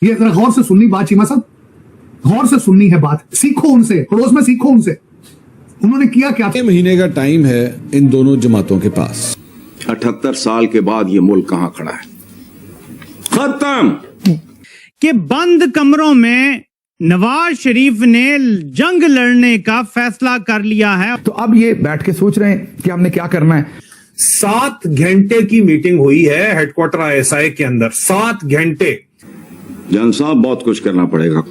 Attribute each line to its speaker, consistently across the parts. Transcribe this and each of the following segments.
Speaker 1: ये गौर से सुननी बात चीमा साहब, गौर से सुननी है बात, सीखो उनसे, पड़ोस में सीखो उनसे, उन्होंने किया क्या।
Speaker 2: 6 महीने का टाइम है इन दोनों जमातों के पास।
Speaker 3: 78 साल के बाद ये मुल्क कहां खड़ा है, खत्म।
Speaker 4: कि बंद कमरों में नवाज शरीफ ने जंग लड़ने का फैसला कर लिया है।
Speaker 5: तो अब ये बैठ के सोच रहे हैं कि हमने क्या करना है।
Speaker 6: 7 घंटे की मीटिंग हुई है हेडक्वार्टर आईएसआई के अंदर, 7 घंटे।
Speaker 3: जन साहब बहुत कुछ करना पड़ेगा,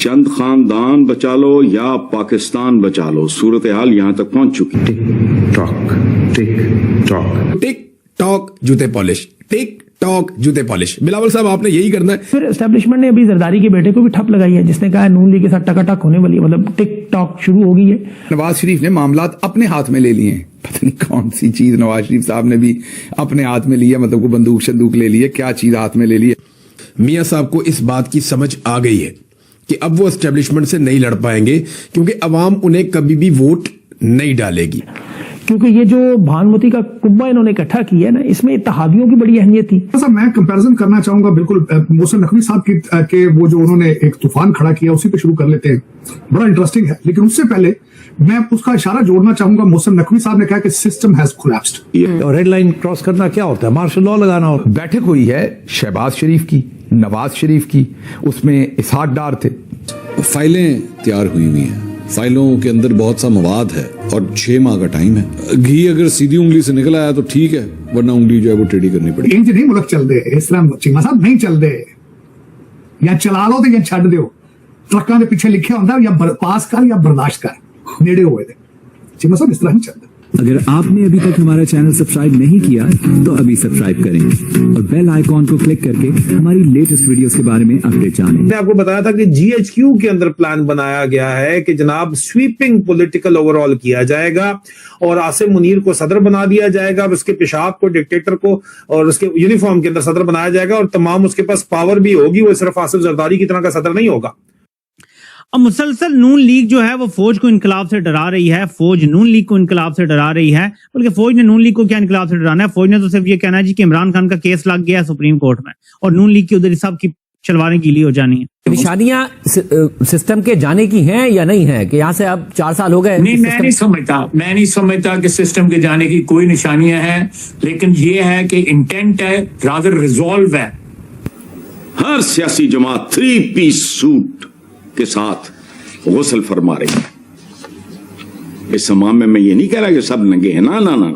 Speaker 3: चंद खानदान बचा लो या पाकिस्तान बचा लो, सूरत हाल यहां तक पहुंच चुकी।
Speaker 5: टिक टॉक जूते पॉलिश, टिक टॉक जूते पॉलिश। बिलावल साहब आपने यही करना है।
Speaker 7: फिर एस्टेब्लिशमेंट ने अभी जरदारी के बेटे को भी ठप लगाई है, जिसने कहा है नून लीग के साथ टकाटक होने वाली है, मतलब टिक टॉक शुरू हो गई है।
Speaker 5: नवाज शरीफ ने मामलात अपने हाथ में ले लिए हैं, पता नहीं कौन सी चीज नवाज शरीफ साहब ने भी अपने हाथ में ली है, मतलब को बंदूक शंदूक ले ली है, क्या चीज हाथ में ले ली है।
Speaker 8: मियां साहब को इस बात की समझ आ गई है कि अब वो एस्टेब्लिशमेंट से नहीं लड़ पाएंगे, क्योंकि अवाम उन्हें कभी भी वोट नहीं डालेगी।
Speaker 7: क्योंकि ये जो भानुमति का कुब्बा इन्होंने इकट्ठा किया है ना, इसमें इत्तेहादियों की बड़ी अहमियत थी।
Speaker 1: सर मैं कंपैरिजन करना चाहूंगा बिल्कुल मोहसिन नकवी साहब के वो जो उन्होंने एक तूफान खड़ा किया उसी पे शुरू कर लेते हैं, बड़ा इंटरेस्टिंग है। लेकिन उससे पहले मैं उसका इशारा जोड़ना चाहूंगा, मोहसिन नकवी साहब ने कहा कि सिस्टम हैज कोलैप्स्ड।
Speaker 9: और रेड लाइन क्रॉस करना क्या होता है, मार्शल लॉ लगाना होता है।
Speaker 5: बैठक हुई है शहबाज शरीफ की, नवाज शरीफ की, उसमें इसहाक डार थे।
Speaker 2: फाइलें तैयार हुई हुई हैं, फाइलों के अंदर बहुत सा मवाद है और 6 माह का टाइम है। घी अगर सीधी उंगली से निकल आया तो ठीक है, वरना उंगली जो है वो टेढ़ी करनी पड़ेगी।
Speaker 1: इंज नहीं मुल्क चल दे, इस तरह चीमा साहब नहीं चल दे, या चला लो तो या छड़ दो, ट्रकों के पीछे लिखे होता या पास कर या बर्दाश्त कर, नेड़े हुए थे चीमा साहब, इस तरह नहीं चलता।
Speaker 10: अगर आपने अभी तक हमारा चैनल सब्सक्राइब नहीं किया तो अभी सब्सक्राइब करें और बेल आइकॉन को क्लिक करके हमारी लेटेस्ट वीडियोस के बारे में अपडेट जानें।
Speaker 6: मैंने आपको बताया था कि जीएचक्यू के अंदर प्लान बनाया गया है कि जनाब स्वीपिंग पॉलिटिकल ओवरऑल किया जाएगा और आसिम मुनीर को सदर बना दिया जाएगा और उसके पेशाब को, डिक्टेटर को और उसके यूनिफॉर्म के अंदर सदर बनाया जाएगा और तमाम उसके पास पावर भी होगी, वो सिर्फ आसिफ जरदारी की तरह का सदर नहीं होगा।
Speaker 4: अब मुसलसल नून लीग जो है वो फौज को इनकलाब से डरा रही है, फौज नून लीग को इनकलाब से डरा रही है। बल्कि फौज ने नून लीग को क्या इनकलाब से डराना है, फौज ने तो सिर्फ ये कहना है जी कि इमरान खान का केस लग गया है सुप्रीम कोर्ट में और नून लीग की उधर सब की शलवारें गीली हो जानी है।
Speaker 11: निशानियां सिस्टम के जाने की हैं या नहीं है कि यहाँ से अब 4 साल हो गए?
Speaker 12: नहीं, मैं नहीं समझता कि सिस्टम के जाने की कोई निशानियां हैं, लेकिन ये है कि इंटेंट है, रादर रिजॉल्व है।
Speaker 3: हर सियासी जमात 3 पीस सूट के साथ गुस्ल फरमा रही है। इस समाम में मैं ये नहीं कह रहा कि सब नंगे हैं, ना ना ना,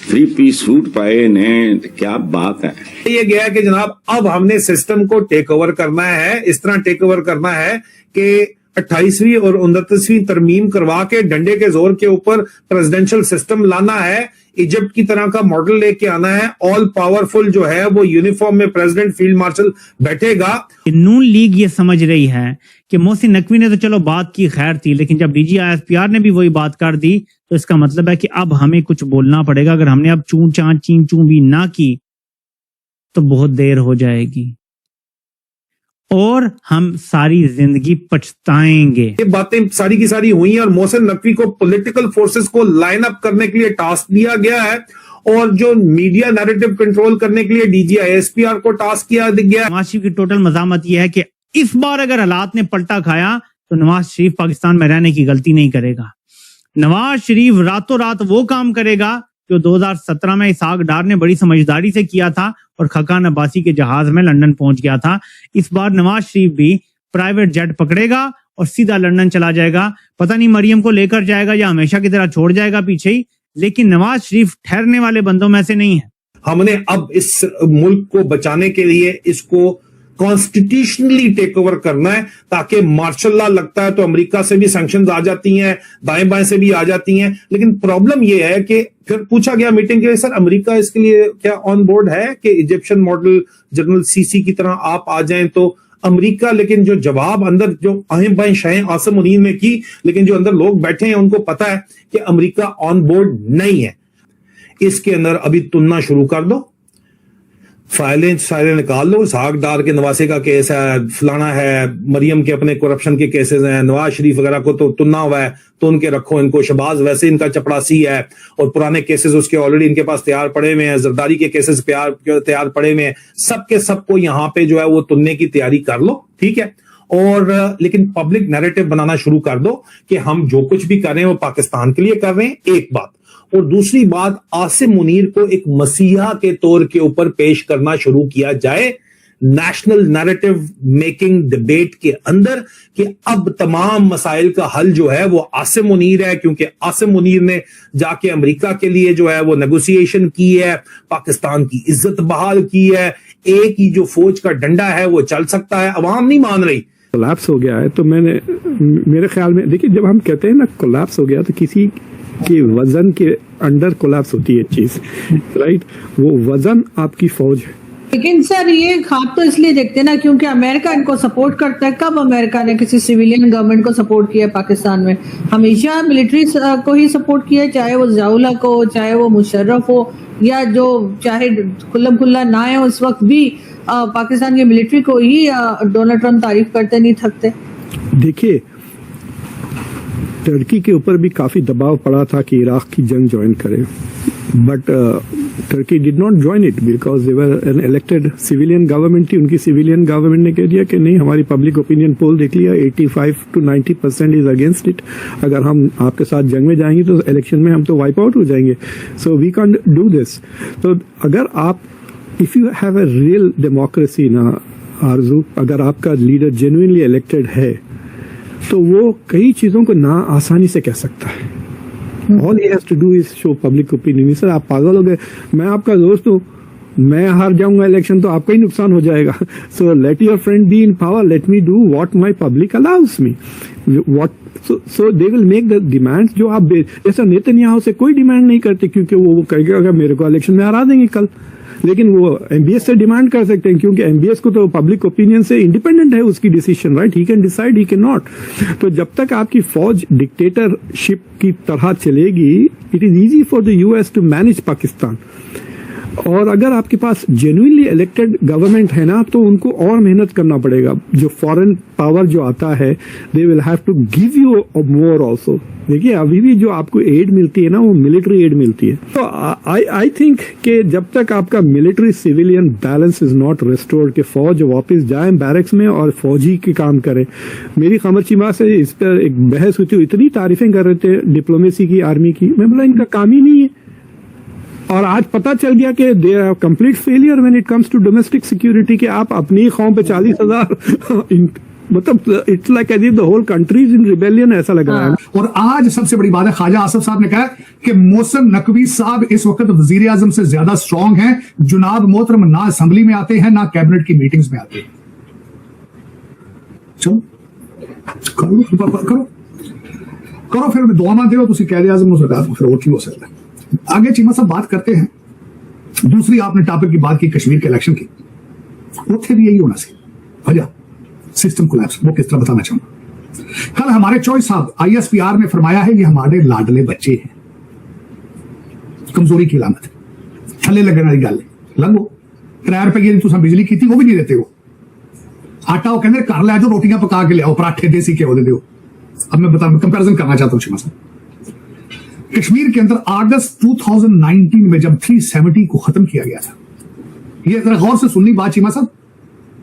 Speaker 3: 3 पीस सूट पाए ने, क्या बात है।
Speaker 6: ये गया कि जनाब अब हमने सिस्टम को टेक ओवर करना है, इस तरह टेक ओवर करना है कि 28वीं और 29वीं तरमीम करवा के डंडे के जोर के ऊपर प्रेसिडेंशियल सिस्टम लाना है, इजिप्ट की तरह का मॉडल लेके आना है, ऑल पावरफुल जो है वो यूनिफॉर्म में प्रेसिडेंट फील्ड मार्शल बैठेगा।
Speaker 4: नून लीग ये समझ रही है कि मोहसिन नकवी ने तो चलो बात की खैर थी, लेकिन जब डीजी आईएसपीआर ने भी वही बात कर दी तो इसका मतलब है कि अब हमें कुछ बोलना पड़ेगा। अगर हमने अब चूं चां चीं चूं भी ना की तो बहुत देर हो जाएगी और हम सारी जिंदगी पछताएंगे।
Speaker 6: ये बातें सारी की सारी हुई हैं और मोहसिन नकवी को पॉलिटिकल फोर्सेस को लाइन अप करने के लिए टास्क दिया गया है और जो मीडिया नैरेटिव कंट्रोल करने के लिए डीजी आईएसपीआर को टास्क किया गया है।
Speaker 4: नवाज शरीफ की टोटल मजामत यह है कि इस बार अगर हालात ने पलटा खाया तो नवाज शरीफ पाकिस्तान में रहने की गलती नहीं करेगा। नवाज शरीफ रातों रात वो काम करेगा जो 2017 में इसहाक डार ने बड़ी समझदारी से किया था और खकान अब्बासी के जहाज में लंदन पहुंच गया था। इस बार नवाज शरीफ भी प्राइवेट जेट पकड़ेगा और सीधा लंदन चला जाएगा। पता नहीं मरियम को लेकर जाएगा या हमेशा की तरह छोड़ जाएगा पीछे ही, लेकिन नवाज शरीफ ठहरने वाले बंदों में से नहीं है।
Speaker 6: हमने अब इस मुल्क को बचाने के लिए इसको कॉन्स्टिट्यूशनली टेक ओवर करना है, ताकि मार्शल लॉ लगता है तो अमेरिका से भी सैंक्शंस आ जाती हैं, दाएं बाएं से भी आ जाती हैं। लेकिन प्रॉब्लम यह है कि फिर पूछा गया मीटिंग के लिए, सर अमेरिका इसके लिए क्या ऑन बोर्ड है कि इजिप्शियन मॉडल जनरल सीसी की तरह आप आ जाएं तो अमेरिका? लेकिन जो जवाब अंदर जो अहम बाएं शायें आसिम मुनीर ने की, लेकिन जो अंदर लोग बैठे हैं उनको पता है कि अमेरिका ऑन बोर्ड नहीं है। इसके अंदर अभी तुलना शुरू कर दो, فائلیں سارے نکال لو. اسحاق ڈار کے نواسے کا کیس ہے, فلانا ہے, مریم کے اپنے کرپشن کے کیسز ہیں, نواز شریف وغیرہ کو تو تننا ہوا ہے تو ان کے رکھو ان کو. شہباز ویسے ان کا چپڑاسی ہے اور پرانے کیسز اس کے آلریڈی ان کے پاس تیار پڑے ہوئے ہیں. زرداری کے کیسز تیار پڑے ہوئے ہیں. سب کے سب کو یہاں پہ جو ہے وہ تننے کی تیاری کر لو, ٹھیک ہے. اور لیکن پبلک نیریٹو بنانا شروع کر دو کہ ہم جو کچھ بھی کر رہے ہیں وہ پاکستان کے لیے کر رہے ہیں, ایک بات. اور دوسری بات, عاصم منیر کو ایک مسیحا کے طور کے اوپر پیش کرنا شروع کیا جائے نیشنل نیریٹو میکنگ ڈبیٹ کے اندر, کہ اب تمام مسائل کا حل جو ہے وہ عاصم منیر ہے, کیونکہ عاصم منیر نے جا کے امریکہ کے لیے جو ہے وہ نیگوسیشن کی ہے, پاکستان کی عزت بحال کی ہے, ایک ہی جو فوج کا ڈنڈا ہے وہ چل سکتا ہے. عوام نہیں مان رہی.
Speaker 9: کولیپس ہو گیا ہے تو میرے خیال میں دیکھیے جب ہم کہتے ہیں نا کولیپس ہو گیا تو کسی کے وزن کے انڈر کولیپس ہوتی ہے چیز, رائٹ. وہ وزن آپ کی فوج ہے.
Speaker 13: لیکن سر یہ خواب تو اس لیے دیکھتے ہیں نا کیونکہ امریکہ ان کو سپورٹ کرتا ہے. کب امریکہ نے کسی سویلین گورنمنٹ کو سپورٹ کیا ہے پاکستان میں؟ ہمیشہ ملٹری کو ہی سپورٹ کیا ہے, چاہے وہ ضیاءاللہ کو ہو, چاہے وہ مشرف ہو, یا جو چاہے کھلم کھلا نہ ہے اس وقت بھی پاکستان کی ملٹری کو ہی ڈونلڈ ٹرمپ تعریف کرتے نہیں تھکتے.
Speaker 9: دیکھیے ترکی کے اوپر بھی کافی دباؤ پڑا تھا کہ عراق کی جنگ جوائن کرے, but Turkey did not join it because they were an elected civilian government تھی. ان کی سویلین گورنمنٹ نے کہہ دیا کہ نہیں, ہماری پبلک اوپینین پول دیکھ لیا 85 to 90% از اگینسٹ اٹ. اگر ہم آپ کے ساتھ جنگ میں جائیں گے تو الیکشن میں ہم تو وائپ آؤٹ ہو جائیں گے. سو وی کانٹ ڈو دس. تو اگر آپ if you have a real democracy نا آرزو, اگر آپ کا لیڈر جینوئنلی الیکٹڈ ہے تو وہ کئی چیزوں کو نہ آسانی سے کہہ سکتا ہے. all he has to do is show public opinion. سر آپ پاگل ہو گئے, میں آپ کا دوست ہوں, میں ہار جاؤں گا الیکشن تو آپ کا ہی نقصان ہو جائے گا. So let your friend be in power, let me do what my public allows me. So they will make the demand جو آپ جیسا نیتنیاہو سے کوئی ڈیمانڈ نہیں کرتے کیونکہ وہ کہے گا کہ میرے کو الیکشن میں ہرا دیں گے کل, لیکن وہ ایم بی ایس سے ڈیمانڈ کر سکتے ہیں کیونکہ ایم بی ایس کو تو پبلک اوپینین سے انڈیپینڈنٹ ہے اس کی decision, right. He can decide, he can not. تو جب تک آپ کی فوج ڈکٹیٹر شپ کی طرح چلے گی, it is easy for the U S to manage Pakistan. اور اگر آپ کے پاس جینوئنلی الیکٹڈ گورنمنٹ ہے نا تو ان کو اور محنت کرنا پڑے گا. جو فورن پاور جو آتا ہے they will have to give you more also. دیکھیے ابھی بھی جو آپ کو ایڈ ملتی ہے نا وہ ملٹری ایڈ ملتی ہے. تو آئی تھنک کہ جب تک آپ کا military civilian balance is not restored کہ فوج واپس جائیں بیرکس میں اور فوجی کے کام کریں. میری قمر چیمہ سے اس پر ایک بحث ہوئی تھی, اتنی تعریفیں کر رہے تھے ڈپلومیسی کی, آرمی کی. میں بولا ان کا کام ہی نہیں ہے. اور آج پتا چل گیا کہ they are complete failure when it comes to domestic security, کہ آپ اپنی قوم پہ 40,000 مطلب it's like as if the whole country is in rebellion, ایسا لگ رہا ہے.
Speaker 1: اور آج سب سے بڑی بات ہے, خواجہ آصف صاحب نے کہا کہ محسن نقوی صاحب اس وقت وزیر اعظم سے زیادہ اسٹرانگ ہیں. جناب محترم نہ اسمبلی میں آتے ہیں نہ کیبنٹ کی میٹنگز میں آتے ہیں. چلو کرو پھر دعا مانتے ہو تسی قائد اعظم پھر اور کی ہو سکتا ہے. آگے چیمہ صاحب بات کرتے ہیں. دوسری آپ نے ٹاپک کی بات کی کشمیر کے الیکشن کی, اتنے بھی یہی ہونا سی وجہ سسٹم کولیپس. وہ کس طرح بتانا چاہوں گا. کل ہمارے چوئس صاحب آئی ایس پی آر نے فرمایا ہے یہ ہمارے لاڈلے بچے ہیں, کمزوری کی علامت ہے, تھلے لگنے والی گل ہے. لگو کرایہ روپیے تصا بجلی کی وہ بھی نہیں دیتے ہو, آٹا وہ کہتے گھر لے جاؤ, روٹیاں پکا کے لے آؤ, پراٹھے دیسی گھیو دے دو. اب میں کمپیرزن کرنا چاہتا ہوں شیما صاحب. کشمیر کے اندر اگست 2019 میں جب 370 کو ختم کیا گیا تھا, یہ ذرا غور سے سننی بات چیمہ صاحب,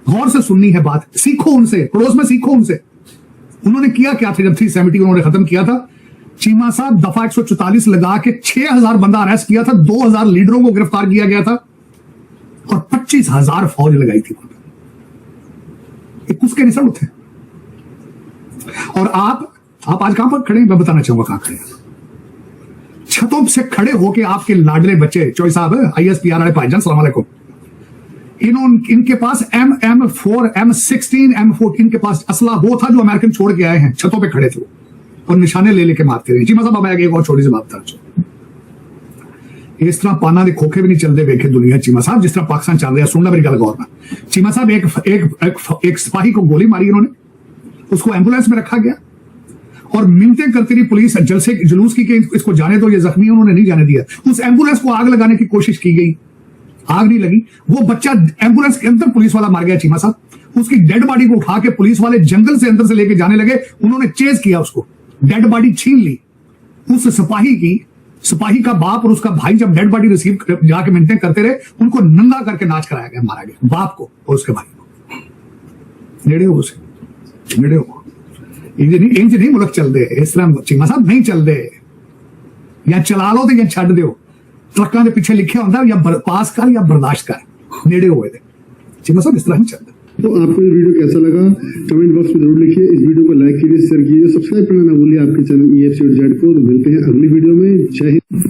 Speaker 1: غور سے سننی ہے بات, سیکھو ان سے, پڑوس میں سیکھو ان سے. انہوں نے کیا تھا جب 370 انہوں نے ختم کیا تھا چیمہ صاحب؟ دفعہ 144 لگا کے 6000 بندہ اریسٹ کیا تھا, 2000 لیڈروں کو گرفتار کیا گیا تھا اور 25,000 فوج لگائی تھی. اس کے رزلٹ تھے. اور آپ آج کہاں پر کھڑے ہیں میں بتانا چاہوں گا کہاں کھڑے ہیں. چھتوں سے کھڑے ہو کے آپ کے لاڈلے بچے چوئی صاحب آئی ایس پی آر والے بھائی جان السلام علیکم, ان کے پاس M4 M16 M14 ان کے پاس اسلحہ وہ تھا جو امریکن چھوڑ کے آئے ہیں, چھتوں پہ کھڑے تھے اور نشانے لے کے مارتے رہے. جی مطلب اب ایک اور چھوٹی سی بات بتا, اس طرح پانا دے کھوکھے بھی نہیں چلتے ویکھے دنیا چیمہ صاحب جس طرح پاکستان چل رہا ہے. سننا میری گل غور نہ. چیمہ صاحب ایک سپاہی کو گولی ماری انہوں نے, اس کو ایمبولینس میں رکھا گیا اور منتیں کرتی رہی پولیس جلوس کی کہ اس کو جانے دو, یہ زخمی انہوں نے نہیں جانے دیا. اس ایمبولینس کو آگ لگانے کی کوشش کی گئی, आग नहीं लगी, वो बच्चा एम्बुलेंस के अंदर पुलिस वाला मार गया चीमा साहब, उसकी डेड बॉडी को उठा के पुलिस वाले जंगल से अंदर से लेके जाने लगे, उन्होंने चेज किया उसको, डेड बॉडी छीन ली उस सिपाही का बाप और उसका भाई जब डेड बॉडी रिसीव जाके मेंटेन करते रहे, उनको नंगा करके नाच कराया गया, मारा गया बाप को और उसके भाई को। नेड़े हो उसे, नेड़े हो, इंज नहीं मुल्क चल दे इस तरह चीमा साहब नहीं चल दे, या चला लो तो या छड़ दो, ट्रकों के पीछे लिखे होता या पास कर या बर्दाश्त कर, नेड़े हुए थे चीमा साहब, इस तरह नहीं चलता।
Speaker 9: तो आपको ये वीडियो कैसा लगा कमेंट बॉक्स में जरूर लिखिए, इस वीडियो को लाइक कीजिए, शेयर कीजिए, सब्सक्राइब करना ना भूलिए आपके चैनल EFC और जेड को। तो मिलते हैं अगली वीडियो में, जय हिंद।